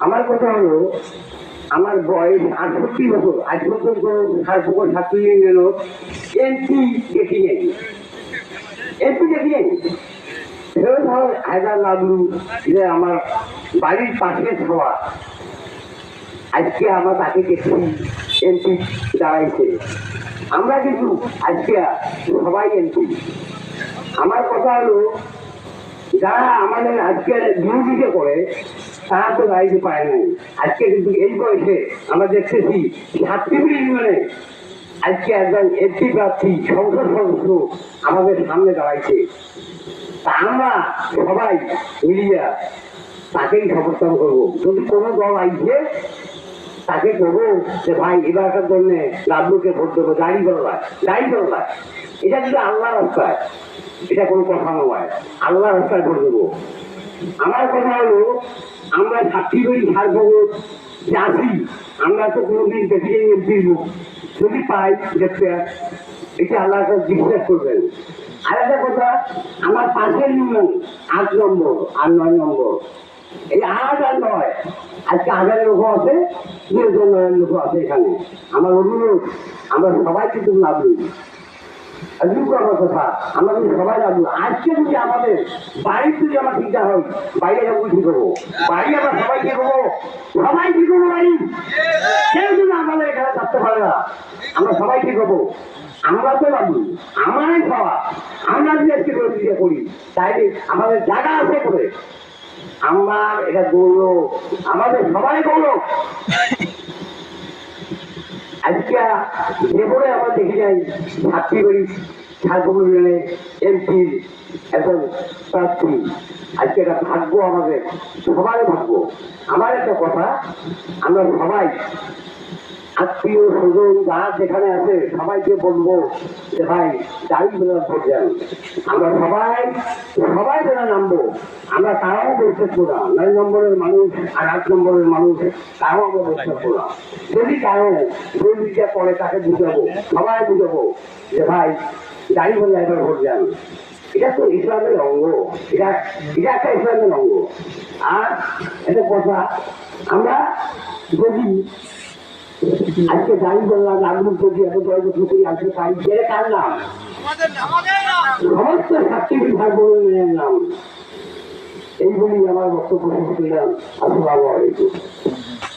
আমার কথা হলো, আমার বয়স 68 বছর, আজ পর্যন্ত সারপুকুর ছাত্রী গেল এমপি দেখি নেই, এমপি দেখি নেই। ফেরত হয় হায়দার লাবলু, যে আমার বাড়ির পাশে খাওয়া, আজকে আমরা তাকে দেখছি এমপি দাঁড়াইছে। আমরা কিন্তু আজকে সবাই এমপি। আমার কথা হলো, যারা আমাদের আজকের বিরোধিতা করে তারা তো দাঁড়িয়ে পায় নাই। আজকে কিন্তু এই বয়সে আমরা দেখতেছি ছাত্রীগুলি ইউনিয়নে আজকে একজন এমপি প্রার্থী সংসদ সদস্য আমাদের সামনে দাঁড়াইছে। তা আমরা সবাই মিলিয়া তাকেই সমর্থন করবো। যদি কোনো দল আইছে তাকে করবো যে ভাই এবারকার জন্য লাভলুকে ভোট দেবো, দাঁড়িয়ে করলাম। এটা কিন্তু আল্লাহ রাস্তায়, এটা কোনো কথা নয়, আল্লাহ রাস্তায় ভোট দেবো। আমার কথা হলো, আমরা সাক্ষী করি সারপুকুর যে আছি, আমরা তো কোনোদিন দেখি এমপির মুখ, যদি পাই দেখতে এটা আল্লাহর কাছে বিশ্বাস করবেন। আর একটা কথা, আমার পাশের ইউনিয়ন 8 নম্বর আর 9 নম্বর, এই 8 আর 9 আজকে 1000 লোক আছে, 2 লোক আছে এখানে। আমার অনুরোধ, আমরা সবাই কিন্তু লাভলি আমার কথা, আমরা কিন্তু সবাই লাগবো। আজকে যদি আমাদের বাড়ির যদি আমার ঠিকঠাক হয়, বাইরে যাবো ঠিক করবো, বাড়ি আমরা সবাই কি করবো, সবাই কি করবো বাড়ি, কেউ যদি আমাদের এখানে থাকতে পারে না, আমরা সবাই কি করবো, আমরা তো লাগবো, আমারই খাওয়া, আমরা যদি আজকে প্রতিক্রিয়া করি, তাই আমাদের জায়গা আছে করে, আমার এটা গৌরব, আমাদের সবাই গৌরব। আজকে যেভাবে আমরা দেখে যাই ছাত্রী করি সারপুকুর ইউনিয়নে এমপির একজন প্রার্থী, আজকে একটা ভাগ্য আমাদের সবাই ভাগ্য। আমার একটা কথা, আমরা সবাই আত্মীয় স্বজন যারা যেখানে আছে সবাইকে বলবো যে ভাই দাঁড়িয়ে বেলা ভোট দেন। আমরা সবাই বেলা নামবো, আমরা তারাও বলতে না 9 নম্বরের মানুষ আর 8 নম্বরের মানুষ, তারাও আমরা বলতে না। যদি কারো বিরোধিতা করে তাকে বুঝাবো, সবাই বুঝাবো যে ভাই দাঁড়িয়ে বেলা এবার ভোট দেন। এটা তো ইসলামের অঙ্গ, এটা একটা ইসলামের অঙ্গ। আর একটা কথা, আমরা যদি আজকে দাঁড়িয়ে বললাম লাভলুক যদি এত 10 বছর করে আসবে, তাই জেলে কার নাম, সমস্ত ছাত্রী সারপুকুরের নাম। এই বলি আমার বক্তব্য শেষ করলাম। আসসালামু আলাইকুম।